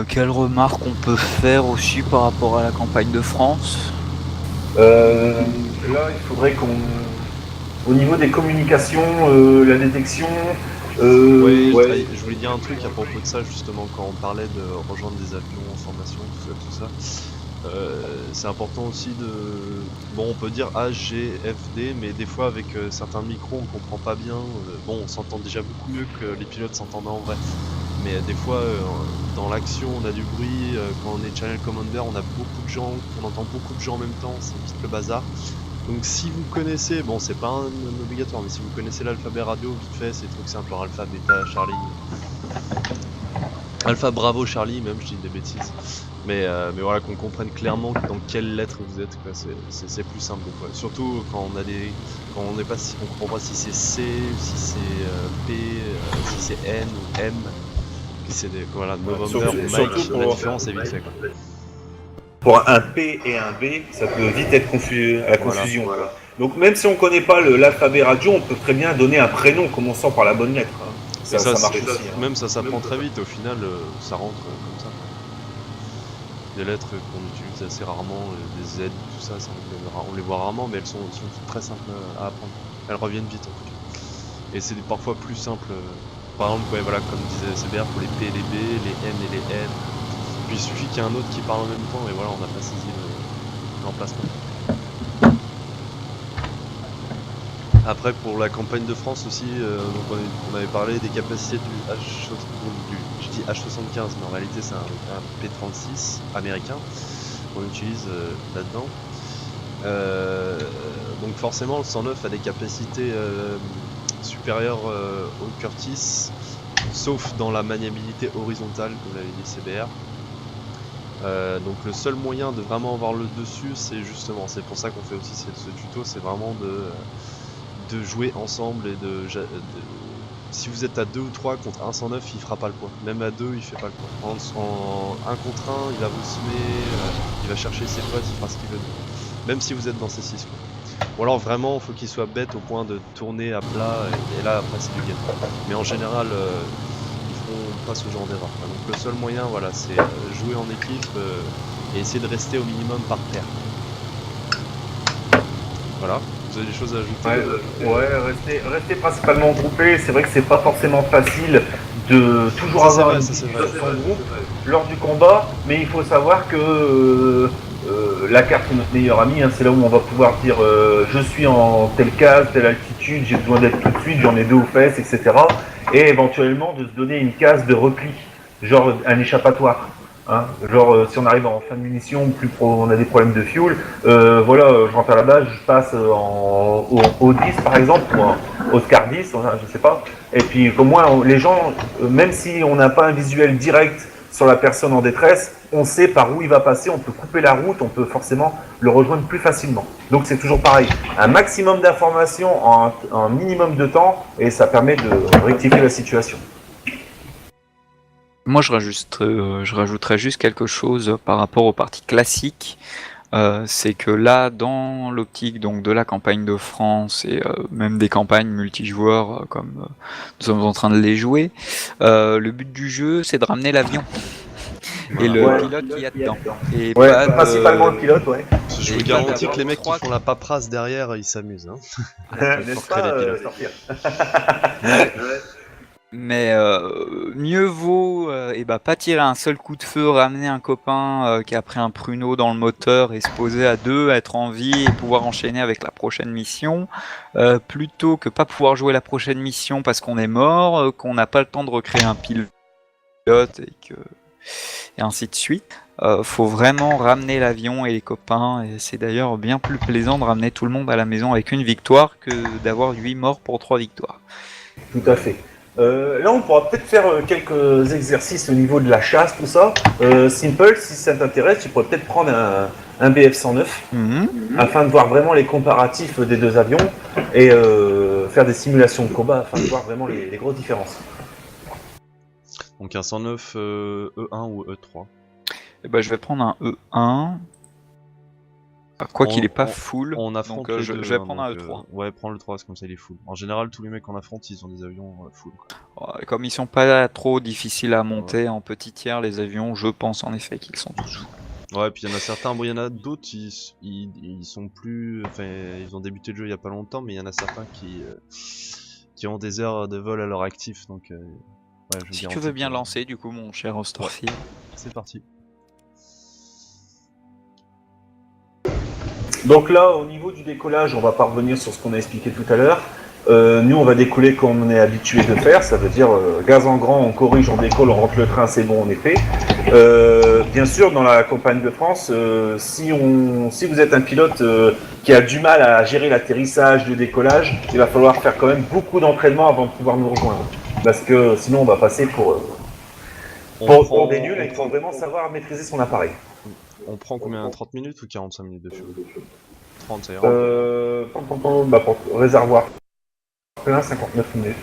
Quelle remarque on peut faire aussi par rapport à la campagne de France? Là, il faudrait qu'on, au niveau des communications, la détection, Ouais, ouais, je voulais dire un truc à propos de ça, justement, quand on parlait de rejoindre des avions en formation, tout ça. C'est important aussi de... Bon, on peut dire H, G, F, D, mais des fois, avec certains micros, on comprend pas bien. Bon, on s'entend déjà beaucoup mieux que les pilotes s'entendent en vrai. Mais des fois, dans l'action, on a du bruit. Quand on est channel commander, on a beaucoup de gens, on entend beaucoup de gens en même temps, c'est vite le bazar. Donc si vous connaissez, bon c'est pas un obligatoire, mais si vous connaissez l'alphabet radio, vite fait, c'est des trucs simples, genre alpha, bêta, Charlie, alpha, bravo, Charlie, même je dis des bêtises. Mais voilà, qu'on comprenne clairement dans quelle lettre vous êtes, quoi, c'est plus simple des fois. Surtout quand on a des, quand on n'est pas, on comprend pas si c'est C, si c'est P, si c'est N ou M, puis c'est des, voilà, November ou surtout Mike, la différence est vite fait, quoi. pour un P et un B, ça peut vite être à la Voilà. confusion. Voilà. Donc même si on ne connaît pas l'alphabet radio, on peut très bien donner un prénom commençant par la bonne lettre. Hein. Mais Ça marche aussi. même ça Hein. s'apprend très vite, au final, ça rentre comme ça, quoi. Des lettres qu'on utilise assez rarement, des Z, tout ça, on les voit rarement, mais elles sont très simples à apprendre. Elles reviennent vite en tout cas. Et c'est parfois plus simple. Par exemple, ouais, voilà, comme disait CBR, pour les P et les B, les M et les N. Puis il suffit qu'il y ait un autre qui parle en même temps, et voilà, on n'a pas saisi l'emplacement. Après, pour la campagne de France aussi, donc on avait parlé des capacités je dis H75, mais en réalité c'est un P36 américain qu'on utilise là-dedans. Donc forcément, le 109 a des capacités supérieures au Curtis, sauf dans la maniabilité horizontale, comme l'avait dit CBR. Donc le seul moyen de vraiment avoir le dessus, c'est justement, c'est pour ça qu'on fait aussi ce tuto, c'est vraiment de jouer ensemble et si vous êtes à 2 ou 3 contre un 109, il fera pas le poids. Même à 2, il fait pas le poids. En 1 contre 1, il va vous semer, il va chercher ses potes, il fera ce qu'il veut. Même si vous êtes dans C6, quoi. Ou alors vraiment, il faut qu'il soit bête au point de tourner à plat, et là, après, c'est du gain. Mais en général, ils feront pas ce genre d'erreur. Donc le seul moyen, voilà, c'est jouer en équipe et essayer de rester au minimum par paire. Voilà. Vous avez des choses à ajouter Ouais, rester principalement groupé. C'est vrai que c'est pas forcément facile de toujours avoir une vision de son groupe lors du combat, mais il faut savoir que la carte est notre meilleur ami. Hein, c'est là où on va pouvoir dire je suis en telle case, telle altitude, j'ai besoin d'être tout de suite, j'en ai deux aux fesses, etc. Et éventuellement de se donner une case de repli, genre un échappatoire. Hein, genre si on arrive en fin de munition, on a des problèmes de fuel, voilà, je rentre à la base, je passe au 10 par exemple, ou au Scar 10, je sais pas. Et puis au moins les gens, même si on n'a pas un visuel direct sur la personne en détresse, on sait par où il va passer, on peut couper la route, on peut forcément le rejoindre plus facilement. Donc c'est toujours pareil, un maximum d'informations en un minimum de temps, et ça permet de rectifier la situation. Moi, je rajouterais juste quelque chose par rapport aux parties classiques. C'est que là, dans l'optique donc de la campagne de France et même des campagnes multijoueurs comme nous sommes en train de les jouer, le but du jeu, c'est de ramener l'avion et le pilote qui y a dedans. Et Ouais, pas principalement le de... pilote, ouais. Je et vous pas garantis que les d'avoir mecs qui trois... font la paperasse derrière, ils s'amusent. Hein. N'est-ce Pour créer pas, des pilotes. sortir. Mais mieux vaut pas tirer un seul coup de feu, ramener un copain qui a pris un pruneau dans le moteur et se poser à deux, être en vie et pouvoir enchaîner avec la prochaine mission, plutôt que pas pouvoir jouer la prochaine mission parce qu'on est mort, qu'on n'a pas le temps de recréer un pilote et ainsi de suite. Faut vraiment ramener l'avion et les copains, et c'est d'ailleurs bien plus plaisant de ramener tout le monde à la maison avec une victoire que d'avoir 8 morts pour 3 victoires. Tout à fait. Là, on pourra peut-être faire quelques exercices au niveau de la chasse, tout ça. Simple, si ça t'intéresse, tu pourrais peut-être prendre un BF-109 afin de voir vraiment les comparatifs des deux avions et faire des simulations de combat afin de voir vraiment les grosses différences. Donc un 109 E1 ou E3. Je vais prendre un E1. Quoi qu'il est pas full, On affronte donc les je deux, vais hein, prendre un donc, E3. ouais, prends le 3, c'est comme ça il est full. En général, tous les mecs qu'on affronte, ils ont des avions full. Comme ils sont pas trop difficiles à monter en petit tiers, les avions, je pense en effet qu'ils sont tous full. Ouais, puis il y en a certains, bon, il y en a d'autres, ils sont plus. Enfin, ils ont débuté le jeu il y a pas longtemps, mais il y en a certains qui ont des heures de vol à leur actif, donc. Ouais, je Si tu veux bien lancer, du coup, mon cher Osterfield. C'est parti. Donc là, au niveau du décollage, on va pas revenir sur ce qu'on a expliqué tout à l'heure. Nous, on va décoller comme on est habitué de faire, ça veut dire gaz en grand, on corrige, on décolle, on rentre le train, c'est bon, on est fait. Bien sûr, dans la campagne de France, si vous êtes un pilote qui a du mal à gérer l'atterrissage, le décollage, il va falloir faire quand même beaucoup d'entraînement avant de pouvoir nous rejoindre. Parce que sinon, on va passer pour des nuls, et il faut vraiment savoir maîtriser son appareil. On prend combien? 30 minutes ou 45 minutes de fuel? 30, ça ira. Réservoir. 59 minutes.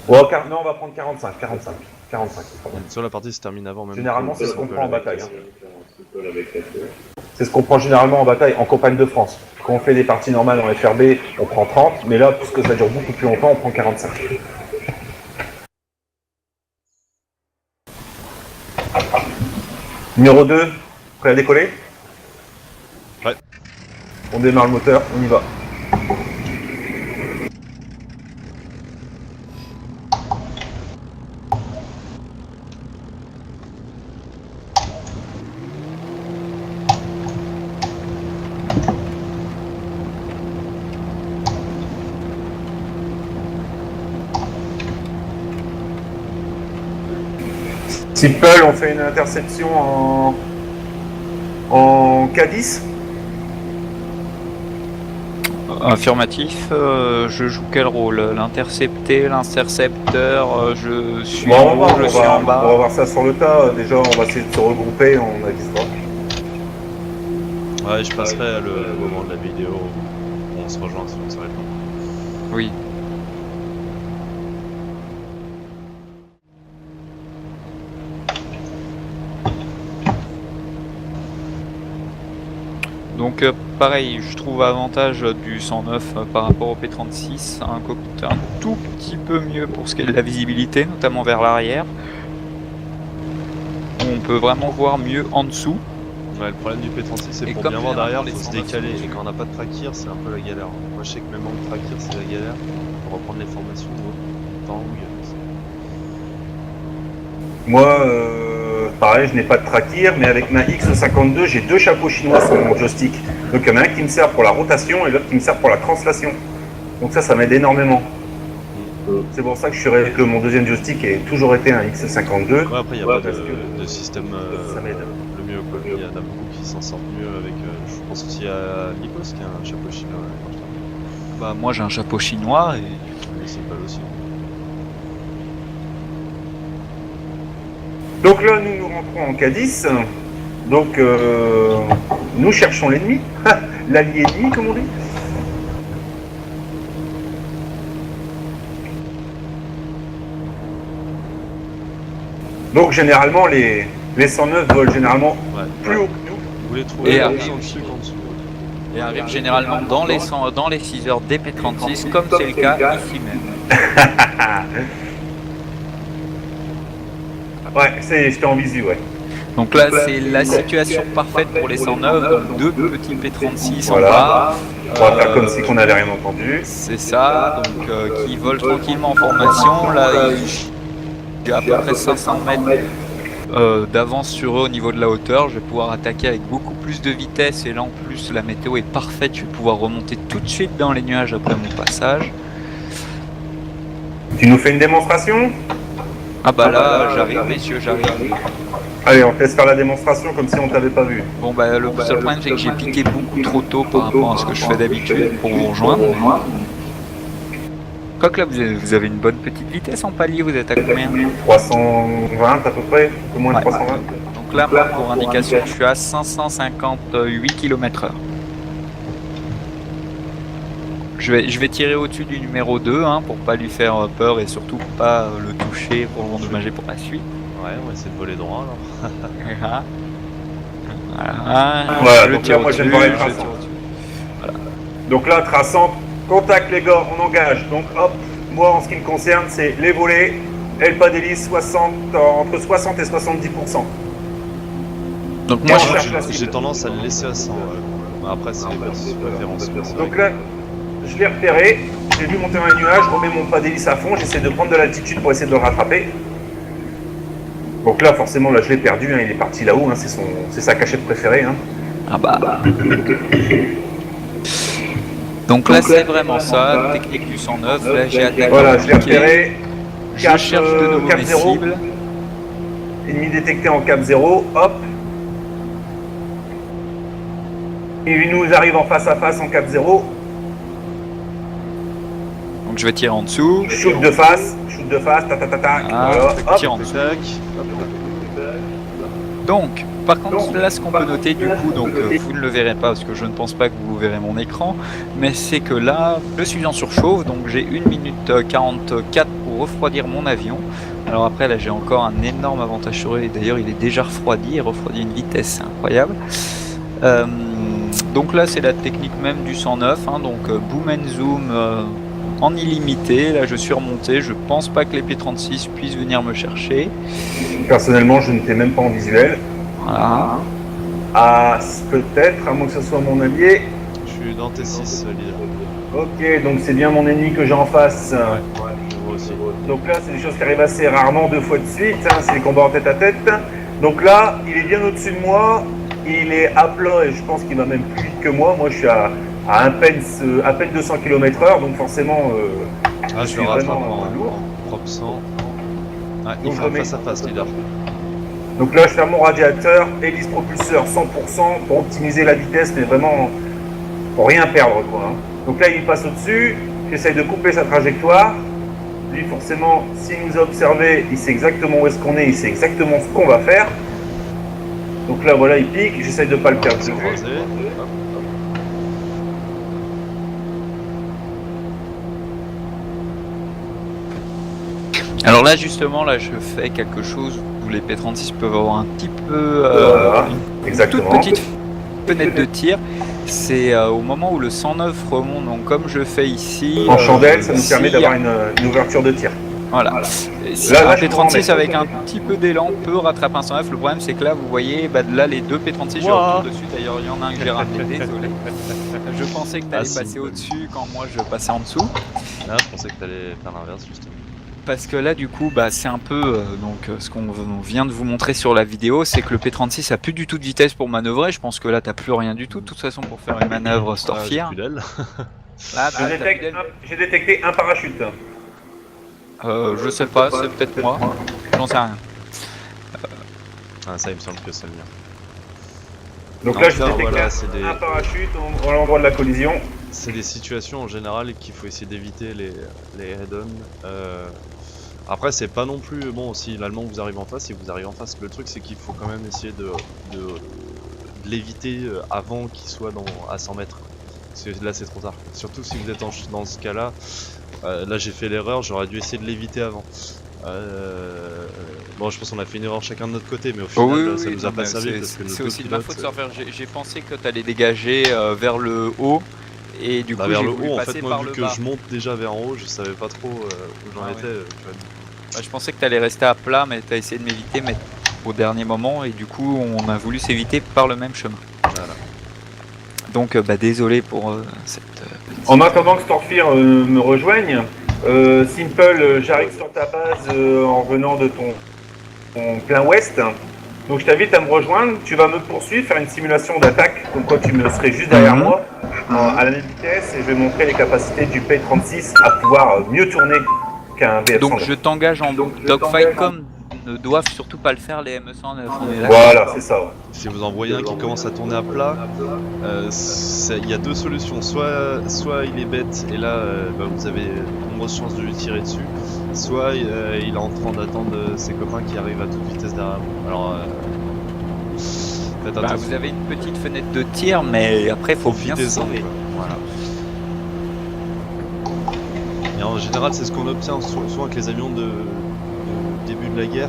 Ouais, non, on va prendre 45. Sur la partie se termine avant même. Généralement, c'est ce qu'on prend en bataille. Hein. C'est ce qu'on prend généralement en bataille, en campagne de France. Quand on fait des parties normales en FRB, on prend 30, mais là, puisque ça dure beaucoup plus longtemps, on prend 45. Numéro 2, prêt à décoller? Ouais. On démarre le moteur, on y va. Simple, on fait une interception en K10. Affirmatif, je joue quel rôle? L'intercepté, l'intercepteur, je suis Bon, en haut, je suis en bas. On va voir ça sur le tas. Déjà, on va essayer de se regrouper, on avisera. Ouais, je passerai le moment de la vidéo où on se rejoint sur une série. Oui. Donc pareil, je trouve avantage du 109 par rapport au P36, un cockpit un tout petit peu mieux pour ce qui est de la visibilité, notamment vers l'arrière. On peut vraiment voir mieux en dessous. Ouais, le problème du P36, c'est pour bien voir derrière, il faut se décaler. Et quand on n'a pas de traquir, c'est un peu la galère. Moi, je sais que même en traquir, c'est la galère. Pour reprendre les formations, temps où Moi, pareil, je n'ai pas de traquir, mais avec ma X52, j'ai deux chapeaux chinois sur mon joystick. Donc il y en a un qui me sert pour la rotation et l'autre qui me sert pour la translation. Donc ça m'aide énormément. C'est pour ça que mon deuxième joystick a toujours été un X52. Ouais, après, il n'y a pas de système ça m'aide. Le mieux, quoi. Il y en a beaucoup qui s'en sortent mieux avec. Je pense aussi à Nikos qui a un chapeau chinois. Bah, moi j'ai un chapeau chinois et. Mais c'est pas aussi. Donc là, nous rentrons en K10. Donc, nous cherchons l'ennemi. L'allié ennemi, comme on dit. Donc, généralement, les 109 volent généralement plus haut que nous. Vous les trouvez en dessous qu'en dessous. Et arrive généralement dans les 6 heures des P36, comme c'est le cas ici même. Ouais, j'étais en visu, ouais. Donc là, c'est la situation parfaite pour les 109, donc deux petits P36 voilà. en bas. On va faire comme si on n'avait rien entendu. C'est ça, donc qui volent tranquillement en formation. Là, il y a à peu près 500 mètres d'avance sur eux au niveau de la hauteur. Je vais pouvoir attaquer avec beaucoup plus de vitesse et là en plus la météo est parfaite. Je vais pouvoir remonter tout de suite dans les nuages après mon passage. Tu nous fais une démonstration? Ah bah là, j'arrive messieurs, j'arrive. Allez, on te laisse faire la démonstration comme si on t'avait pas vu. Bon bah le seul problème c'est que j'ai piqué beaucoup trop tôt par rapport à ce que je fais d'habitude pour vous rejoindre. Quoique là vous avez une bonne petite vitesse en palier, vous êtes à combien? 320 à peu près, un peu moins de 320. Donc là moi, pour indication je suis à 558 km/h. Je vais tirer au-dessus du numéro 2 pour pas lui faire peur et surtout pas le toucher pour l'endommager pour la suite. Ouais, on va essayer de voler droit alors. Voilà, je donc tire là, moi, je au-dessus, viens de voir les je traces. tire au-dessus. Donc là, traçante, contact les gars, on engage. Donc hop, moi en ce qui me concerne, c'est les volets et le pas d'hélice entre 60 et 70%. Donc Et moi, on je cherche la cible. J'ai tendance à le laisser à 100. Après, c'est ma préférence. Donc là, je l'ai repéré, j'ai vu monter un nuage, je remets mon pas d'hélice à fond, j'essaie de prendre de l'altitude pour essayer de le rattraper. Donc là, forcément, là, je l'ai perdu, hein, il est parti là-haut, hein, c'est sa cachette préférée. Hein. Ah bah. Donc là, c'est vraiment ça, technique du 109. Là, j'ai attaqué. Voilà, je l'ai repéré. Je 4, cherche de nouveau cap mes 0. cibles. Ennemi détecté en cap 0, hop. Et il nous arrive en face à face en cap 0. Donc je vais tirer en dessous. Shoot de face, ta ta ta ta. Voilà, hop. Tire en dessous. Donc, par contre, là, ce qu'on peut noter, du coup, donc vous ne le verrez pas parce que je ne pense pas que vous verrez mon écran, mais c'est que là, je suis en surchauffe, donc j'ai 1 minute 44 pour refroidir mon avion. Alors après, là, j'ai encore un énorme avantage sur lui. D'ailleurs, il est déjà refroidi, il refroidit une vitesse incroyable. Donc là, c'est la technique même du 109, hein, donc boom and zoom en illimité. Là, je suis remonté. Je pense pas que les P-36 puissent venir me chercher. Personnellement, je n'étais même pas en visuel. Voilà. Ah, peut-être, à moins que ce soit mon allié. Je suis dans T6, leader. Ok, donc c'est bien mon ennemi que j'ai en face. Ouais, je vois aussi. Donc là, c'est des choses qui arrivent assez rarement 2 fois de suite. Hein, c'est les combats en tête à tête. Donc là, il est bien au-dessus de moi. Il est à plat et je pense qu'il va même plus vite que moi. Moi, je suis à à peine 200 km/h, donc forcément, je suis le rattrape vraiment lourd. en propre 100. Ouais, il Donc, faut face à face, leader. Donc là, je ferme mon radiateur, hélice propulseur 100% pour optimiser la vitesse, mais vraiment pour rien perdre, quoi. Hein. Donc là, il passe au-dessus, j'essaye de couper sa trajectoire. Lui, forcément, s'il nous a observé, il sait exactement où est-ce qu'on est, il sait exactement ce qu'on va faire. Donc là, voilà, il pique, j'essaye de ne pas le perdre de vue. Alors là, justement, là, je fais quelque chose où les P-36 peuvent avoir un petit peu Voilà, une exactement. toute petite fenêtre de tir. C'est au moment où le 109 remonte, donc comme je fais ici. En chandelle, ça nous si permet d'avoir une ouverture de tir. Voilà. Si Là, un je P-36 prends avec un petit peu d'élan peut rattraper un 109. Le problème, c'est que là, vous voyez, là, les deux P-36, je retourne dessus. D'ailleurs, il y en a un que j'ai raté, désolé. Je pensais que tu allais passer au-dessus quand moi je passais en dessous. Là, je pensais que tu allais faire l'inverse, justement. Parce que là, du coup, c'est un peu ce qu'on vient de vous montrer sur la vidéo, c'est que le P-36 a plus du tout de vitesse pour manœuvrer. Je pense que là, t'as plus rien du tout, de toute façon, pour faire une manœuvre Storfier. Là, J'ai détecté un parachute. Je sais pas, c'est peut-être moi. J'en sais rien. Ça, il me semble que c'est le mien. Donc Non, là, j'ai ça, détecté voilà, c'est des- un parachute à l'endroit de la collision. C'est des situations en général qu'il faut essayer d'éviter les head-on. Après, c'est pas non plus bon si l'allemand vous arrive en face, il vous arrive en face. Le truc, c'est qu'il faut quand même essayer de l'éviter avant qu'il soit à 100 mètres. Parce que là, c'est trop tard. Surtout si vous êtes dans ce cas-là. Là, j'ai fait l'erreur, j'aurais dû essayer de l'éviter avant. Bon, je pense qu'on a fait une erreur chacun de notre côté, mais au final, ça nous a pas servi parce que nos c'est deux aussi de ma pilotes, faute, Surfer. J'ai pensé que t'allais dégager vers le haut. Et du coup, vers j'ai le voulu haut, en passer fait, moi, par vu le que bas. je monte déjà vers en haut, je savais pas trop où j'en étais. Tu vois. Je pensais que tu allais rester à plat, mais tu as essayé de m'éviter mais au dernier moment, et du coup, on a voulu s'éviter par le même chemin. Voilà. Donc, désolé pour cette. En attendant que Storfier me rejoigne, Simple, j'arrive sur ta base en venant de ton plein ouest. Donc je t'invite à me rejoindre, tu vas me poursuivre, faire une simulation d'attaque, comme quoi tu me serais juste derrière moi, à la même vitesse, et je vais montrer les capacités du P-36 à pouvoir mieux tourner qu'un VF-109. Donc, je t'engage en dogfight comme ne doivent surtout pas le faire les ME-109. Voilà, c'est ça. Ouais. Si vous en voyez un qui commence à tourner à plat, il y a deux solutions. Soit il est bête et là vous avez de nombreuses chances de lui tirer dessus, soit il est en train d'attendre ses copains qui arrivent à toute vitesse derrière vous. Alors faites attention. Vous avez une petite fenêtre de tir, mais après il faut bien se Profitez-en, sauver. quoi. Voilà. Et en général, c'est ce qu'on obtient souvent avec les avions de début de la guerre.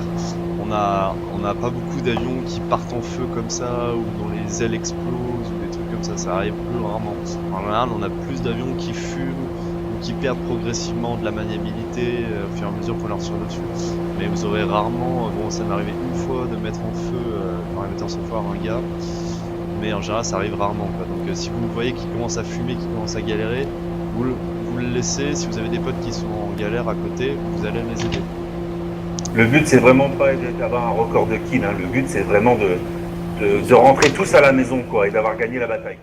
on n'a pas beaucoup d'avions qui partent en feu comme ça, ou dont les ailes explosent, ou des trucs comme ça arrive plus rarement. En général, on a plus d'avions qui fument, ou qui perdent progressivement de la maniabilité au fur et à mesure qu'on leur tire dessus. Mais vous aurez rarement, bon ça m'est arrivé une fois de mettre en feu, par la météo foire un gars, mais en général ça arrive rarement quoi. Donc si vous voyez qu'il commence à fumer, qu'il commence à galérer, vous le laissez. Si vous avez des potes qui sont en galère à côté, vous allez les aider. Le but, c'est vraiment pas d'avoir un record de kill. Hein. Le but, c'est vraiment de rentrer tous à la maison, quoi, et d'avoir gagné la bataille.